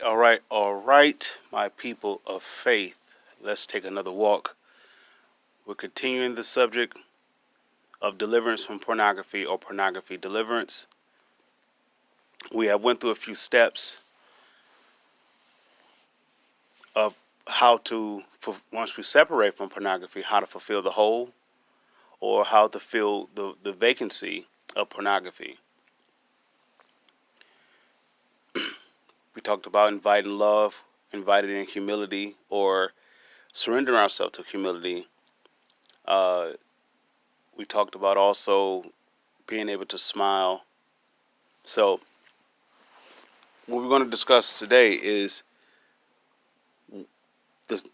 all right, my people of faith. Let's take another walk. We're continuing the subject of deliverance from pornography or pornography deliverance. We have went through a few steps of how to, once we separate from pornography, how to fulfill the whole or how to fill the vacancy of pornography. We talked about inviting love, inviting in humility, or surrendering ourselves to humility. We talked about also being able to smile. So, what we're going to discuss today is this.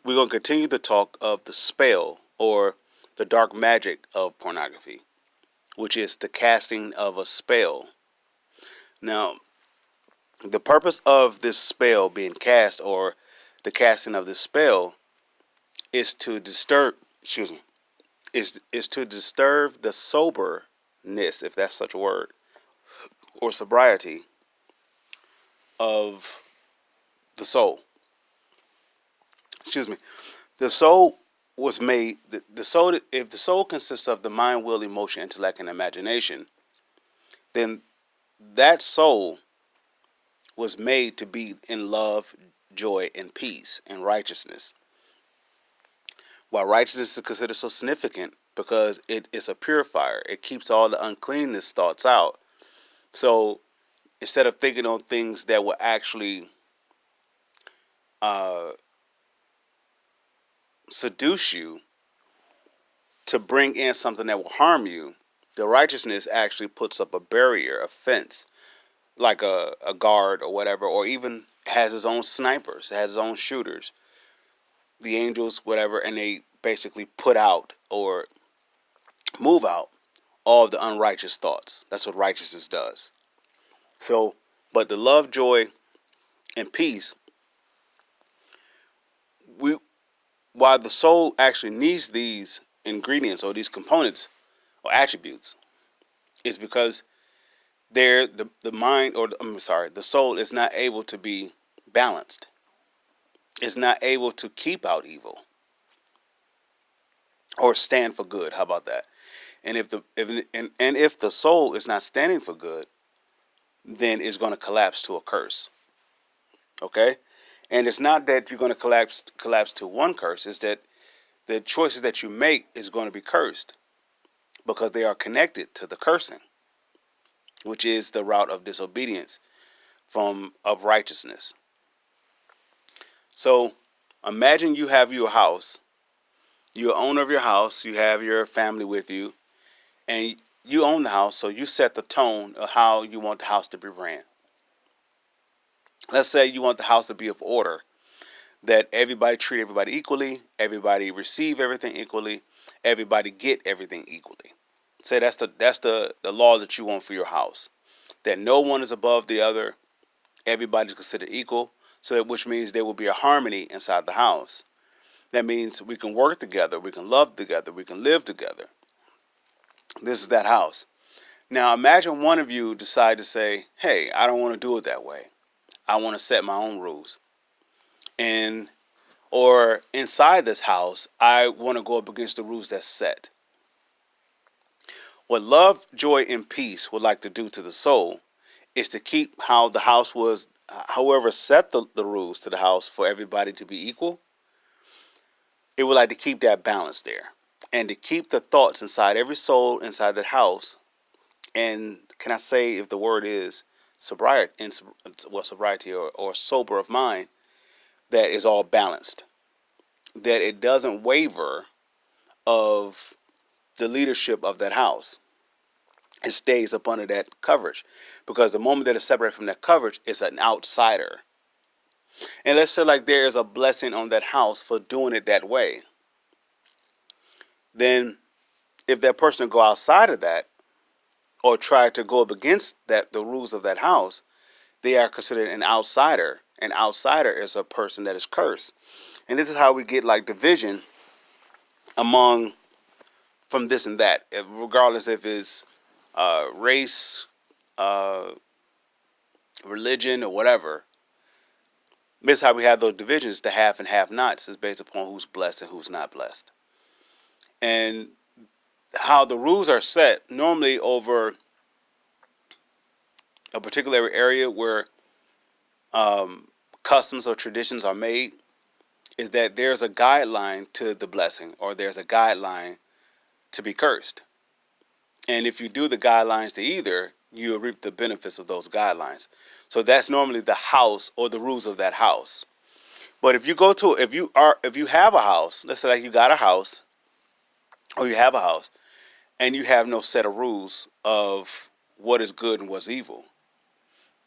We're going to continue the talk of the spell or the dark magic of pornography, which is the casting of a spell. Now, the purpose of this spell being cast or the casting of this spell is to disturb, is to disturb the soberness, if that's such a word, or sobriety of the soul. Excuse me. The soul was made, the soul, if the soul consists of the mind, will, emotion, intellect, and imagination, then that soul was made to be in love, joy, and peace, and righteousness. While righteousness is considered so significant because it is a purifier, it keeps all the uncleanness thoughts out. So instead of thinking on things that will actually seduce you to bring in something that will harm you, the righteousness actually puts up a barrier, a fence, like a guard or whatever, or even has its own snipers, has its own shooters, the angels, whatever, and they basically put out or move out all of the unrighteous thoughts. That's what righteousness does. So, but the love, joy, and peace, we while the soul actually needs these ingredients or these components or attributes, is because the mind or the soul is not able to be balanced. It's not able to keep out evil or stand for good. How about that? And if the soul is not standing for good, then it's going to collapse to a curse. Okay? And it's not that you're going to collapse to one curse. It's that the choices that you make is going to be cursed because they are connected to the cursing, which is the route of disobedience of righteousness. So imagine you have your house, you're owner of your house, you have your family with you, and you own the house, so you set the tone of how you want the house to be ran. Let's say you want the house to be of order, that everybody treat everybody equally, everybody receive everything equally, everybody get everything equally. Say that's the law that you want for your house, that no one is above the other, everybody's considered equal, so which means there will be a harmony inside the house. That means we can work together, we can love together, we can live together. This is that house. Now imagine one of you decide to say, hey, I don't want to do it that way. I want to set my own rules. Or inside this house, I want to go up against the rules that's set. What love, joy, and peace would like to do to the soul is to keep how the house was, however set the rules to the house for everybody to be equal. It would like to keep that balance there and to keep the thoughts inside every soul inside that house. And can I say, if the word is sobriety, sobriety or sober of mind, that is all balanced, that it doesn't waver of the leadership of that house. It stays up under that coverage, because the moment that it's separated from that coverage, it's an outsider. And let's say like there is a blessing on that house for doing it that way. Then if that person go outside of that or try to go up against the rules of that house, they are considered an outsider. An outsider is a person that is cursed. And this is how we get like division among from this and that, regardless if it's race, religion, or whatever. This is how we have those divisions, the have and have nots, is based upon who's blessed and who's not blessed. And how the rules are set normally over a particular area where customs or traditions are made is that there's a guideline to the blessing, or there's a guideline to be cursed. And if you do the guidelines to either, you reap the benefits of those guidelines. So that's normally the house or the rules of that house. But if you go to, if you have a house, let's say like you got a house, or you have a house, and you have no set of rules of what is good and what's evil,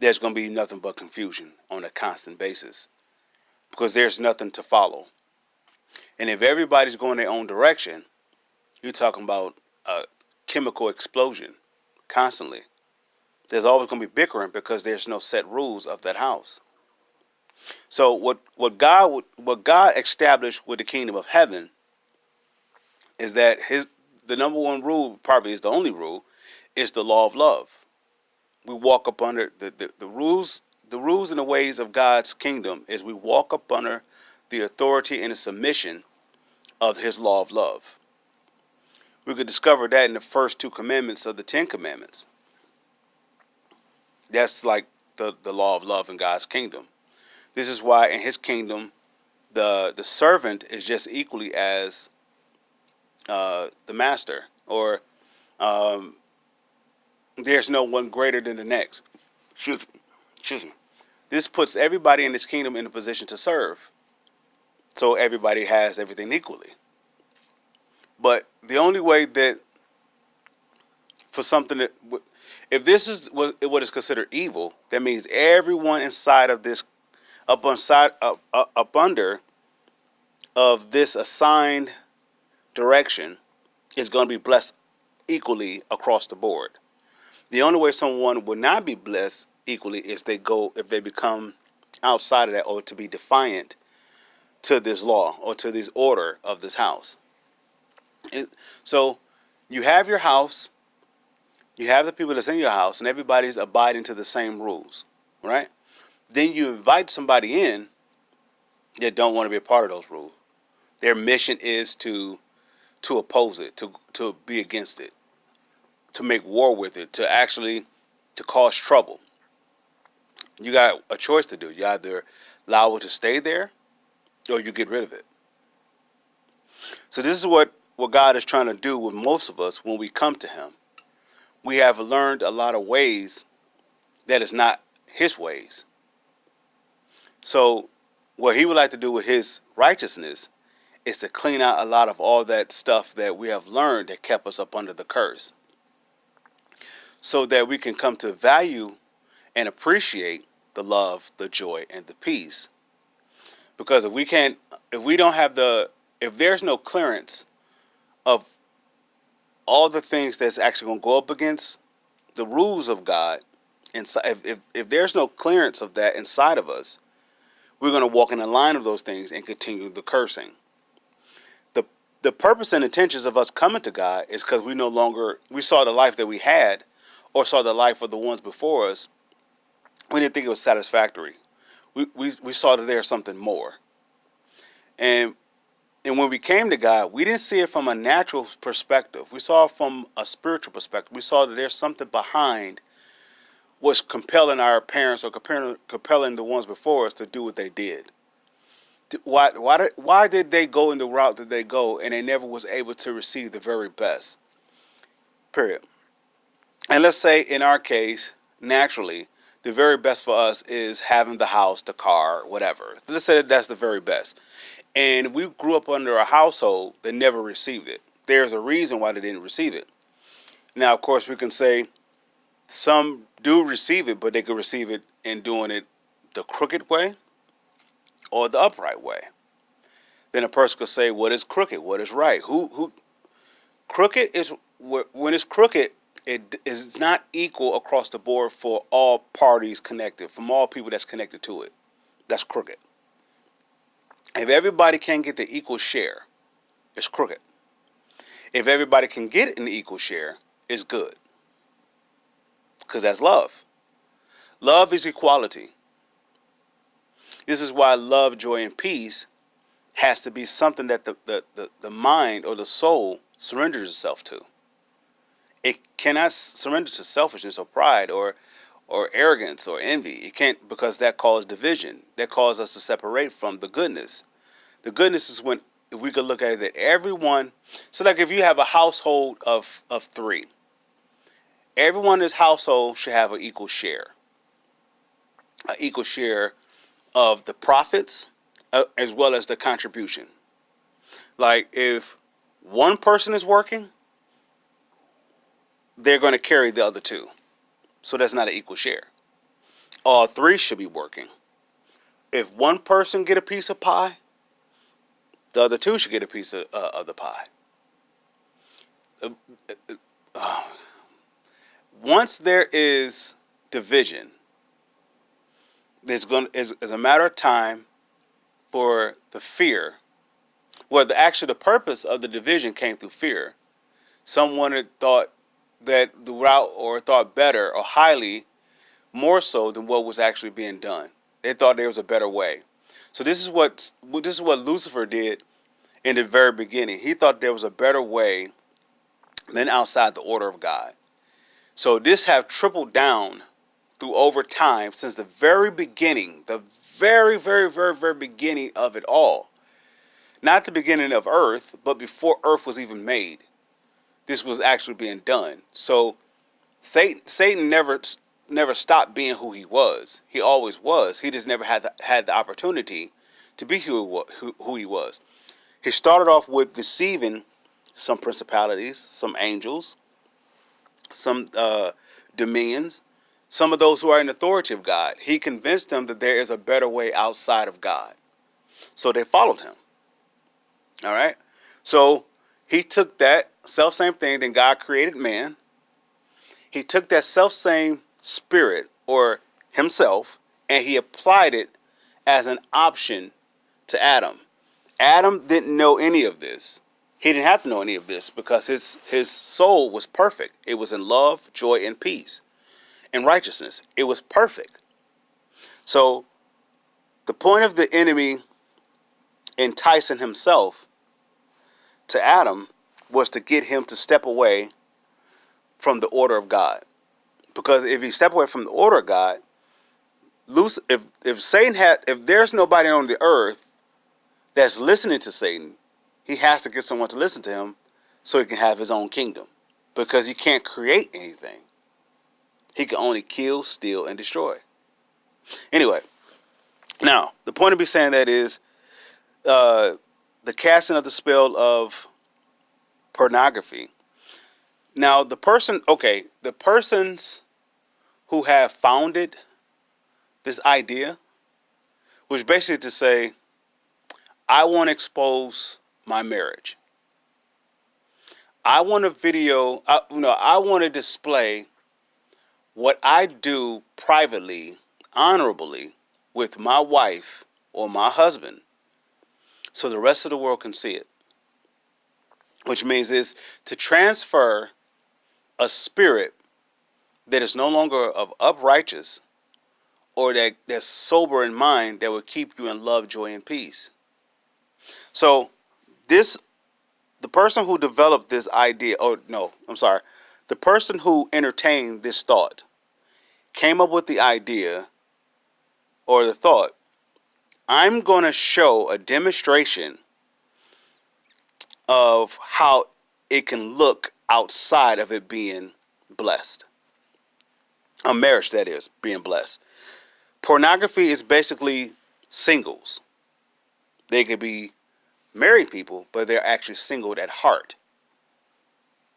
there's going to be nothing but confusion on a constant basis, because there's nothing to follow. And if everybody's going their own direction, you're talking about a chemical explosion constantly. There's always going to be bickering because there's no set rules of that house. So what God established with the kingdom of heaven is that the number one rule, probably is the only rule, is the law of love. We walk up under the rules. The rules and the ways of God's kingdom is we walk up under the authority and the submission of his law of love. We could discover that in the first 2 commandments of the 10 commandments. That's like the law of love in God's kingdom. This is why in his kingdom, the servant is just equally as the master, or there's no one greater than the next. Excuse me. This puts everybody in this kingdom in a position to serve. So everybody has everything equally. But the only way that for something that, if this is what is considered evil, that means everyone inside of this, up under of this assigned direction is going to be blessed equally across the board. The only way someone would not be blessed equally is if they become outside of that, or to be defiant to this law or to this order of this house. So you have your house, you have the people that's in your house, and everybody's abiding to the same rules, right? Then you invite somebody in that don't want to be a part of those rules. Their mission is to oppose it, to be against it, to make war with it, to cause trouble. You got a choice to do. You either allow it to stay there, or you get rid of it. So this is what God is trying to do with most of us when we come to him. We have learned a lot of ways that is not his ways. So what he would like to do with his righteousness is to clean out a lot of all that stuff that we have learned that kept us up under the curse, so that we can come to value and appreciate the love, the joy, and the peace. Because if there's no clearance of all the things that's actually going to go up against the rules of God, if there's no clearance of that inside of us, we're going to walk in the line of those things and continue the cursing. The purpose and intentions of us coming to God is because we saw the life that we had, or saw the life of the ones before us. We didn't think it was satisfactory. We saw that there's something more. And when we came to God, we didn't see it from a natural perspective. We saw it from a spiritual perspective. We saw that there's something behind what's compelling our parents, or compelling the ones before us to do what they did. Why did they go in the route that they go, and they never was able to receive the very best? Period. And let's say in our case, naturally, the very best for us is having the house, the car, whatever. Let's say that's the very best. And we grew up under a household that never received it. There's a reason why they didn't receive it. Now, of course, we can say some do receive it, but they could receive it in doing it the crooked way or the upright way. Then a person could say, what is crooked? What is right? Who crooked is, when it's crooked, it is not equal across the board for all parties connected, from all people that's connected to it. That's crooked. If everybody can get the equal share, it's crooked. If everybody can get an equal share, it's good. Because that's love. Love is equality. This is why love, joy, and peace has to be something that the mind or the soul surrenders itself to. It cannot surrender to selfishness or pride or arrogance or envy. It can't, because that causes division. That causes us to separate from the goodness. The goodness is when, if we could look at it, that everyone, so like if you have a household of three, everyone in this household should have an equal share. An equal share of the profits as well as the contribution. Like if one person is working, they're going to carry the other two. So that's not an equal share. All three should be working. If one person get a piece of pie, the other two should get a piece of the pie. Once there is division, there's is a matter of time for the fear. Well, the purpose of the division came through fear. Someone had thought that the route, or thought better or highly more so than what was actually being done. They thought there was a better way. So this is what Lucifer did in the very beginning. He thought there was a better way than outside the order of God. So this have trickled down through over time since the very beginning, the very, very, very, very beginning of it all. Not the beginning of Earth, but before Earth was even made. This was actually being done. So Satan never stopped being who he was. He always was. He just never had the opportunity to be who he was. He started off with deceiving some principalities, some angels, some dominions, some of those who are in authority of God. He convinced them that there is a better way outside of God. So they followed him. All right. So he took that self-same thing. Then God created man. He took that self-same spirit or himself, and he applied it as an option to Adam. Adam didn't know any of this. He didn't have to know any of this because his soul was perfect. It was in love, joy, and peace, and righteousness. It was perfect. So the point of the enemy enticing himself to Adam was to get him to step away from the order of God. Because if he stepped away from the order of God, if there's nobody on the earth that's listening to Satan, he has to get someone to listen to him so he can have his own kingdom. Because he can't create anything. He can only kill, steal, and destroy. Anyway, now, the point of me saying that is the casting of the spell of pornography. Now, the persons who have founded this idea was basically to say, I want to expose my marriage. I want I want to display what I do privately, honorably, with my wife or my husband, so the rest of the world can see it. Which means is to transfer a spirit that is no longer of uprighteous or that's sober in mind, that will keep you in love, joy, and peace. So the person who developed this idea, the person who entertained this thought came up with the idea or the thought, I'm going to show a demonstration of how it can look outside of it being blessed. A marriage, that is, being blessed. Pornography is basically singles. They could be married people, but they're actually single at heart.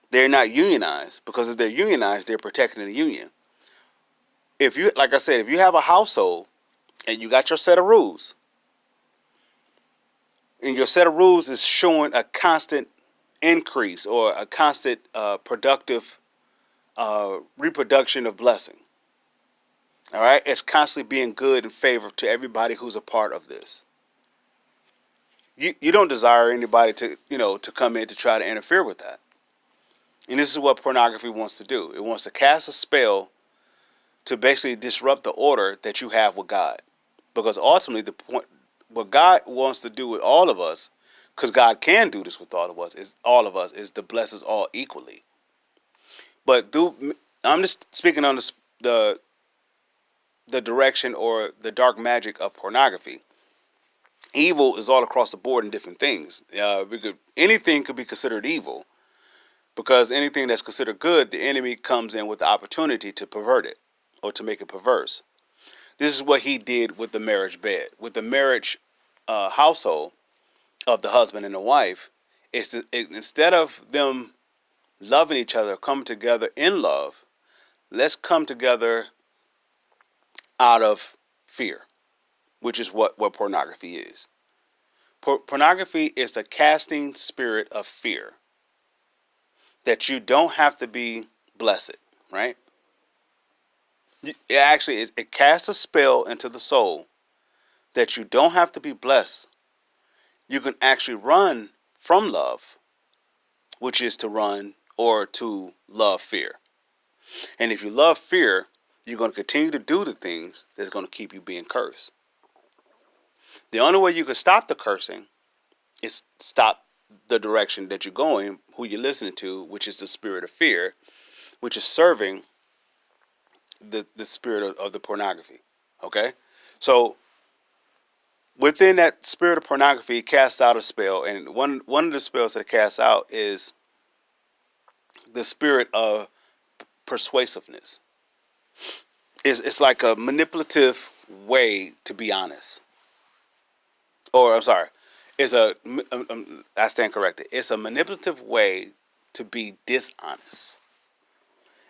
They're not unionized, because if they're unionized, they're protecting the union. If you, like I said, if you have a household and you got your set of rules, and your set of rules is showing a constant increase or a constant productive reproduction of blessing. All right, it's constantly being good and favor to everybody who's a part of this. You don't desire anybody to come in to try to interfere with that. And this is what pornography wants to do. It wants to cast a spell to basically disrupt the order that you have with God. Because ultimately, the point, what God wants to do with all of us, because God can do this with all of us, is to bless us all equally. But I'm just speaking on the direction or the dark magic of pornography. Evil is all across the board in different things. Anything could be considered evil, because anything that's considered good, the enemy comes in with the opportunity to pervert it or to make it perverse. This is what he did with the marriage bed, with the marriage household of the husband and the wife. Instead of them loving each other, coming together in love, let's come together out of fear, which is what pornography is. Pornography is the casting spirit of fear, that you don't have to be blessed, right? It casts a spell into the soul that you don't have to be blessed. You can actually run from love, which is to run or to love fear. And if you love fear, you're going to continue to do the things that's going to keep you being cursed. The only way you can stop the cursing is stop the direction that you're going, who you're listening to, which is the spirit of fear, which is serving the spirit of the pornography. Okay? So within that spirit of pornography, it casts out a spell. And one of the spells that it casts out is the spirit of persuasiveness. It's like a manipulative way to be honest. Or, I'm sorry, I stand corrected. It's a manipulative way to be dishonest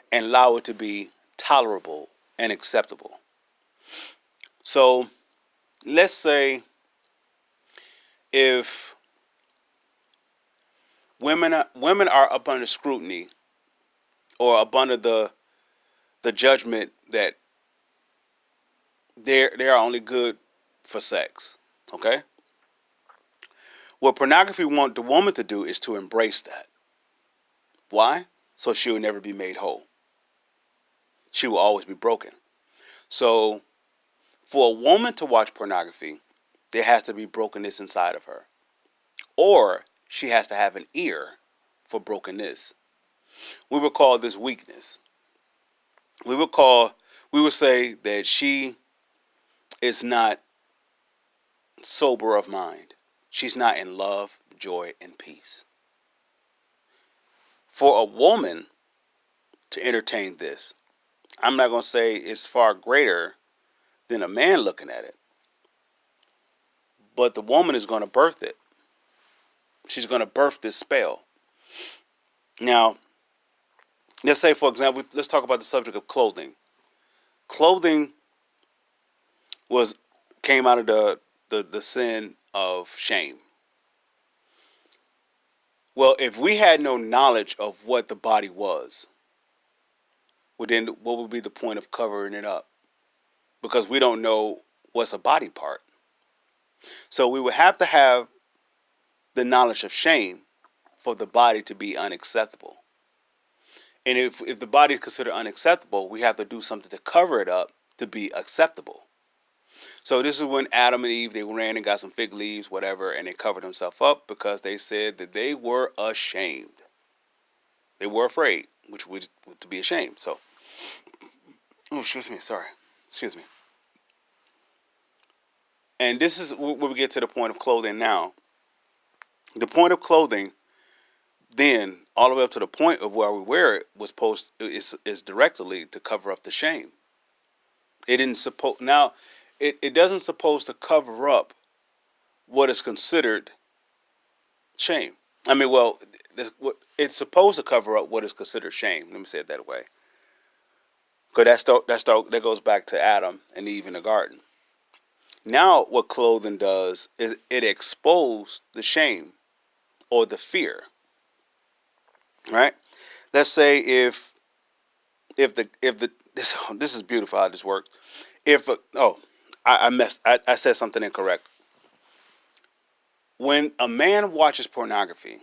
and allow it to be tolerable and acceptable. So let's say if women are up under scrutiny or up under the judgment that they are only good for sex, okay? What pornography wants the woman to do is to embrace that. Why? So she will never be made whole. She will always be broken. So for a woman to watch pornography, there has to be brokenness inside of her. Or she has to have an ear for brokenness. We would call this weakness. We would say that she is not sober of mind. She's not in love, joy, and peace. For a woman to entertain this, I'm not going to say it's far greater than a man looking at it. But the woman is going to birth it. She's going to birth this spell. Now, let's say, for example, let's talk about the subject of clothing. Clothing came out of the sin of shame. Well, if we had no knowledge of what the body was, well, then what would be the point of covering it up? Because we don't know what's a body part. So we would have to have the knowledge of shame for the body to be unacceptable. And if the body is considered unacceptable, we have to do something to cover it up to be acceptable. So this is when Adam and Eve, they ran and got some fig leaves, whatever, and they covered themselves up because they said that they were ashamed. They were afraid, which was to be ashamed. So, excuse me. And this is where we get to the point of clothing now. The point of clothing, then, all the way up to the point of where we wear it, is directly to cover up the shame. It doesn't supposed to cover up what is considered shame. I mean, well, it's supposed to cover up what is considered shame. Let me say it that way. Because that goes back to Adam and Eve in the garden. Now, what clothing does is it exposes the shame or the fear. Right? Let's say if this is beautiful how this works. I said something incorrect. When a man watches pornography,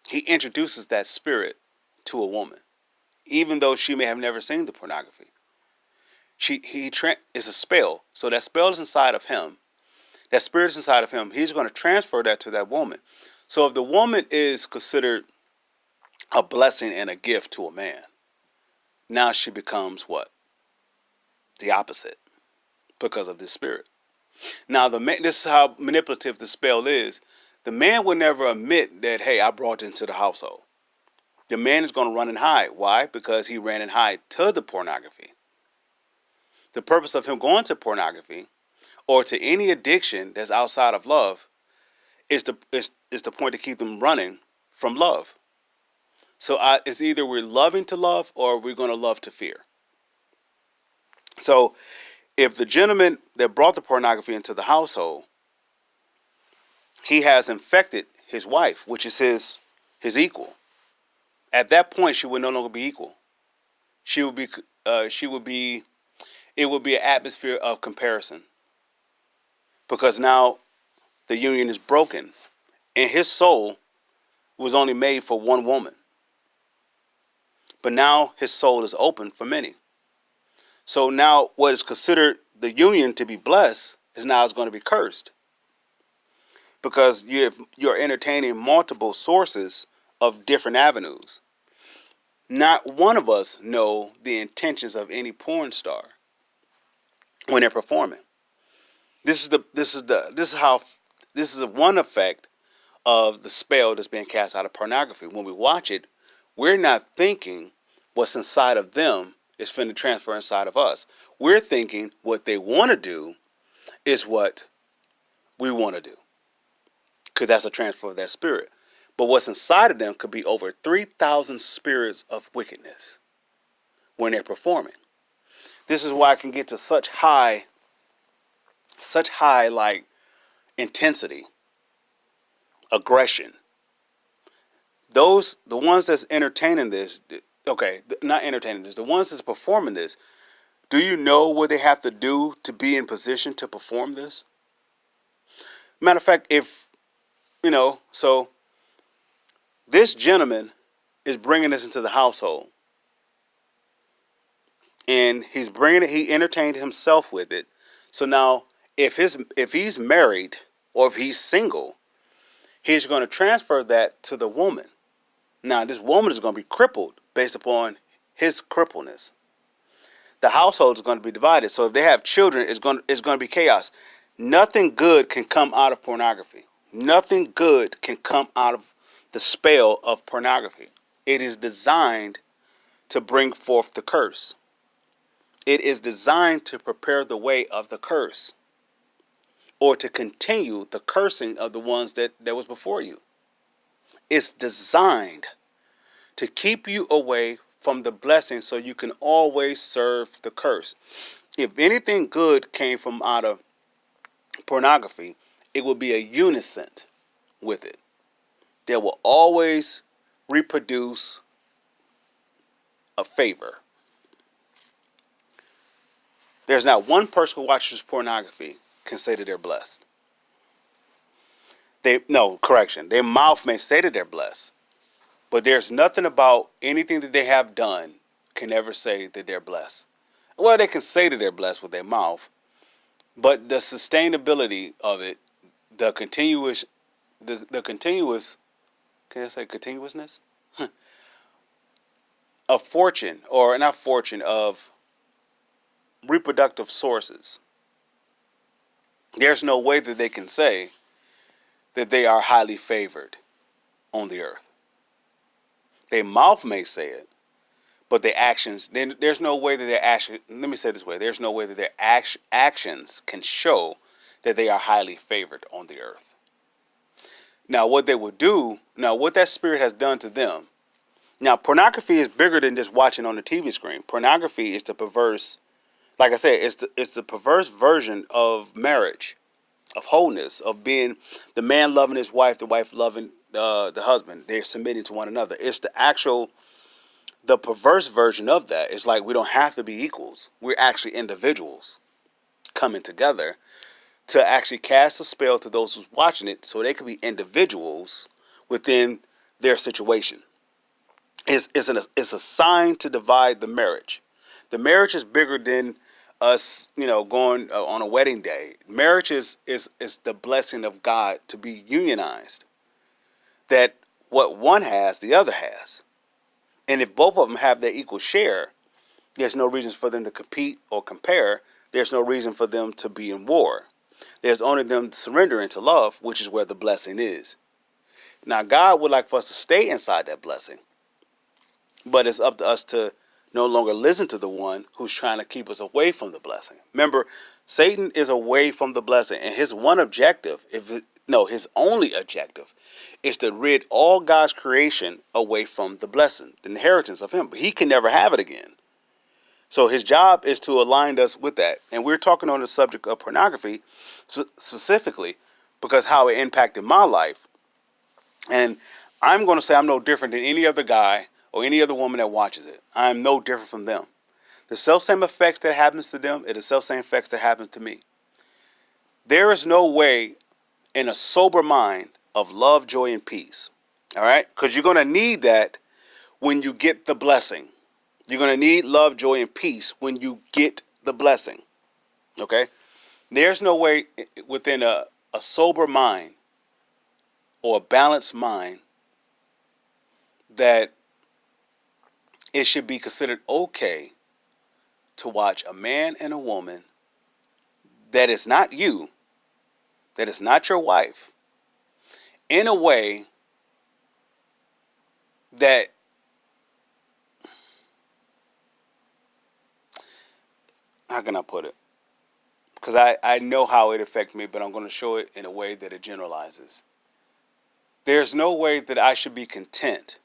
he introduces that spirit to a woman, even though she may have never seen the pornography. It's a spell. So that spell is inside of him. That spirit is inside of him. He's going to transfer that to that woman. So if the woman is considered a blessing and a gift to a man, now she becomes what? The opposite, because of this spirit. Now this is how manipulative the spell is. The man will never admit that, hey, I brought it into the household. The man is going to run and hide. Why? Because he ran and hide to the pornography. The purpose of him going to pornography or to any addiction that's outside of love is the point to keep them running from love. So it's either we're loving to love or we're going to love to fear. So if the gentleman that brought the pornography into the household, he has infected his wife, which is his equal. At that point, she would no longer be equal. It would be an atmosphere of comparison. Because now the union is broken and his soul was only made for one woman. But now his soul is open for many. So now what is considered the union to be blessed is now going to be cursed. Because you're entertaining multiple sources of different avenues. Not one of us know the intentions of any porn star when they're performing. This is one effect of the spell that's being cast out of pornography. When we watch it, we're not thinking what's inside of them is finna transfer inside of us. We're thinking what they want to do is what we want to do, because that's a transfer of that spirit. But what's inside of them could be over 3,000 spirits of wickedness when they're performing. This is why I can get to such high like intensity, aggression. The ones that's entertaining this, not entertaining this, the ones that's performing this, do you know what they have to do to be in position to perform this? Matter of fact, so this gentleman is bringing this into the household. And he entertained himself with it. So now, if he's married or if he's single, he's going to transfer that to the woman. Now, this woman is going to be crippled based upon his crippleness. The household is going to be divided. So if they have children, it's going to be chaos. Nothing good can come out of pornography. Nothing good can come out of the spell of pornography. It is designed to bring forth the curse. It is designed to prepare the way of the curse, or to continue the cursing of the ones that was before you. It's designed to keep you away from the blessing so you can always serve the curse. If anything good came from out of pornography, it will be a unison with it. They will always reproduce a favor. There's not one person who watches pornography can say that they're blessed. Their mouth may say that they're blessed, but there's nothing about anything that they have done can ever say that they're blessed. Well, they can say that they're blessed with their mouth, but the sustainability of it, the continuous, can I say continuousness? Of fortune, or not fortune, of reproductive sources. There's no way that they can say that they are highly favored on the earth. Their mouth may say it, but their actions, there's no way that their action, let me say it this way, there's no way that their actions can show that they are highly favored on the earth. Now, what they would do, what that spirit has done to them. Now, pornography is bigger than just watching on the TV screen. Pornography is the perverse, like I said, it's the perverse version of marriage, of wholeness, of being the man loving his wife, the wife loving the husband. They're submitting to one another. It's the perverse version of that. It's like we don't have to be equals. We're actually individuals coming together to actually cast a spell to those who's watching it so they can be individuals within their situation. It's a sign to divide the marriage. The marriage is bigger than us, going on a wedding day. Marriage is the blessing of God to be unionized. That what one has, the other has. And if both of them have their equal share, there's no reason for them to compete or compare. There's no reason for them to be in war. There's only them surrendering to love, which is where the blessing is. Now, God would like for us to stay inside that blessing, but it's up to us to no longer listen to the one who's trying to keep us away from the blessing. Remember, Satan is away from the blessing, and his one objective, his only objective, is to rid all God's creation away from the blessing, the inheritance of him. But he can never have it again. So his job is to align us with that. And we're talking on the subject of pornography specifically because how it impacted my life. And I'm going to say I'm no different than any other guy or any other woman that watches it. I'm no different from them. The self-same effects that happens to them are the self-same effects that happen to me. There is no way in a sober mind of love, joy, and peace. All right? Because you're going to need that when you get the blessing. You're going to need love, joy, and peace when you get the blessing. Okay? There's no way within a sober mind or a balanced mind that it should be considered okay to watch a man and a woman that is not you, that is not your wife, in a way that how can I put it? Because I know how it affects me, but I'm going to show it in a way that it generalizes. There's no way that I should be content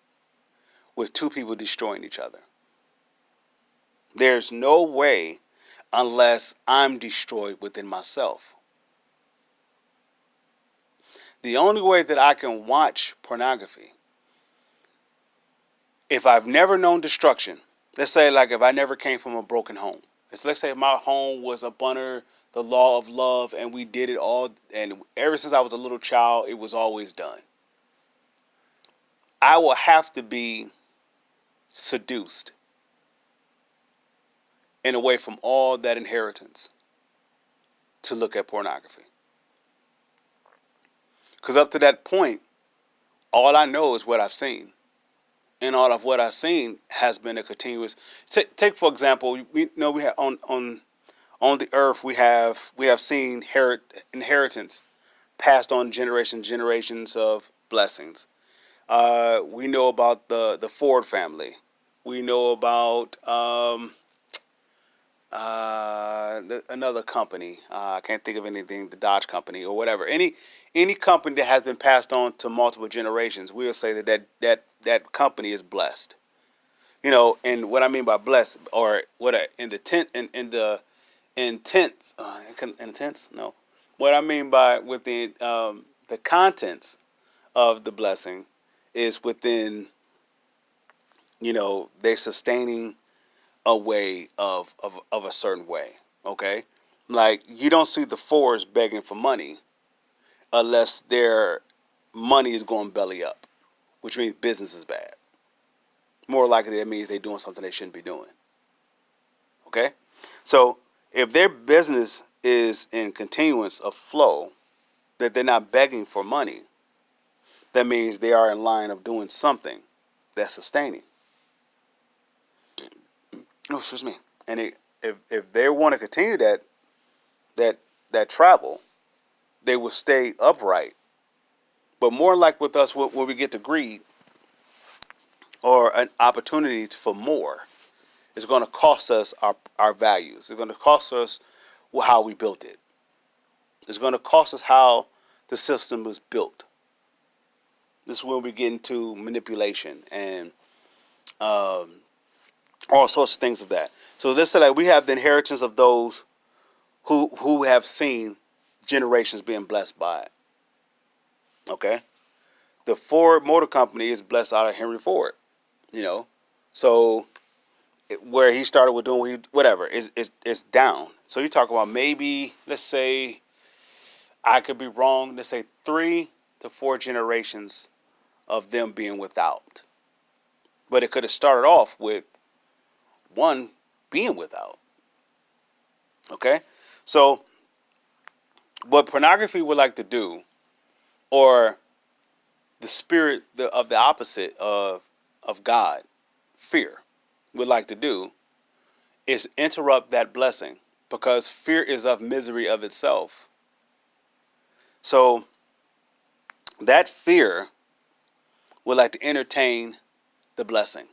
with two people destroying each other. There's no way unless I'm destroyed within myself. The only way that I can watch pornography, if I've never known destruction, let's say like if I never came from a broken home. Let's say my home was up under the law of love and we did it all, and ever since I was a little child, it was always done. I will have to be seduced and away from all that inheritance to look at pornography. Because up to that point, all I know is what I've seen. And all of what I've seen has been a continuous. Take for example, we have on the earth we have seen inheritance passed on generations of blessings. We know about the Ford family. We know about another company. I can't think of anything. The Dodge company or whatever. Any company that has been passed on to multiple generations, we'll say that company is blessed. And what I mean by blessed, or what intents. No, what I mean by within the contents of the blessing is within. They're sustaining a way of a certain way. Okay, like you don't see the Fords begging for money unless their money is going belly up, which means business is bad. More likely that means they're doing something they shouldn't be doing. Okay, so if their business is in continuance of flow, that they're not begging for money, that means they are in line of doing something that's sustaining. Oh, excuse me. And if they want to continue that travel, they will stay upright. But more like with us, when we get to greed or an opportunity for more, it's going to cost us our values. It's going to cost us how we built it. It's going to cost us how the system was built. This is when we get into manipulation and all sorts of things of that. So let's say that we have the inheritance of those who have seen generations being blessed by it. Okay? The Ford Motor Company is blessed out of Henry Ford. So where he started with doing whatever is down. So you talk about maybe, let's say, I could be wrong, let's say 3 to 4 generations of them being without. But it could have started off with one being without. Okay? So what pornography would like to do, or the spirit of the opposite of God, fear, would like to do, is interrupt that blessing, because fear is of misery of itself. So that fear would like to entertain the blessing.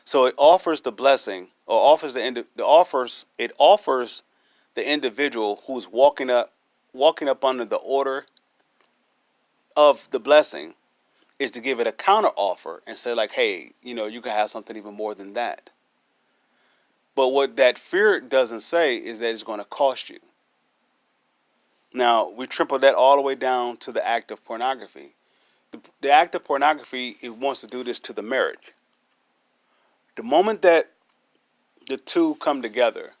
So it offers the blessing, or offers it offers the individual who's walking up under the order of the blessing, is to give it a counter offer and say, like, hey, you can have something even more than that. But what that fear doesn't say is that it's going to cost you. Now, we triple that all the way down to the act of pornography. The act of pornography, it wants to do this to the marriage. The moment that the two come together,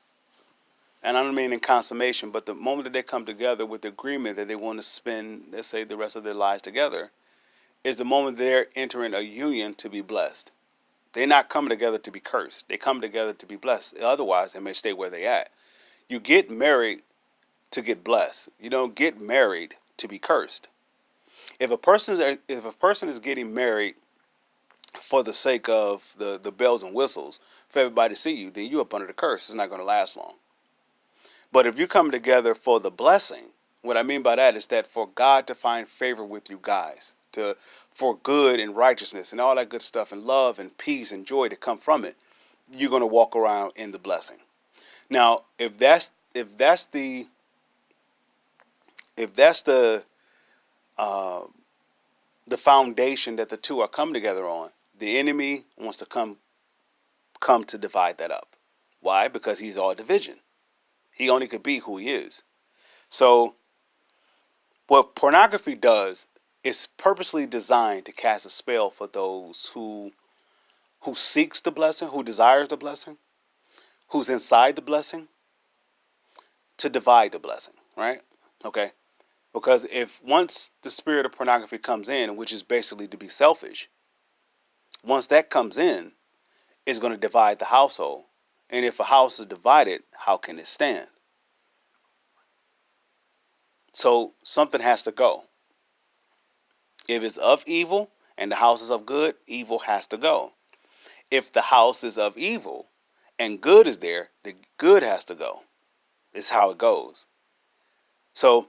and I don't mean in consummation, but the moment that they come together with the agreement that they want to spend, let's say, the rest of their lives together, is the moment they're entering a union to be blessed. They're not coming together to be cursed. They come together to be blessed. Otherwise, they may stay where they at. You get married to get blessed. You don't get married to be cursed. If a person is getting married for the sake of the bells and whistles, for everybody to see you, then you up under the curse. It's not going to last long. But if you come together for the blessing, what I mean by that is that for God to find favor with you guys, for good and righteousness and all that good stuff, and love and peace and joy to come from it, you're going to walk around in the blessing. Now, if that's the foundation that the two are coming together on, the enemy wants to come to divide that up. Why? Because he's all division. He only could be who he is. So what pornography does is purposely designed to cast a spell for those who seeks the blessing, who desires the blessing, who's inside the blessing, to divide the blessing, right? Okay? Because if once the spirit of pornography comes in, which is basically to be selfish, once that comes in, it's going to divide the household. And if a house is divided, how can it stand? So something has to go. If it's of evil and the house is of good, evil has to go. If the house is of evil and good is there, the good has to go. It's how it goes. So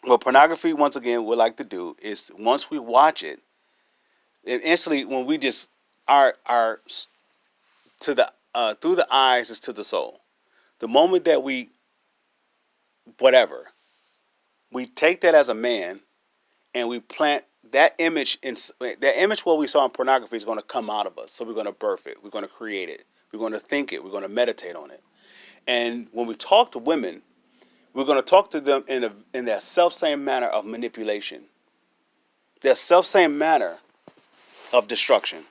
what pornography, once again, would like to do is, once we watch it, and instantly when we just our to the through the eyes is to the soul. The moment that we take that as a man, and we plant that image what we saw in pornography is going to come out of us. So we're going to birth it. We're going to create it. We're going to think it. We're going to meditate on it. And when we talk to women, we're going to talk to them in that self-same manner of manipulation, that self-same manner of destruction.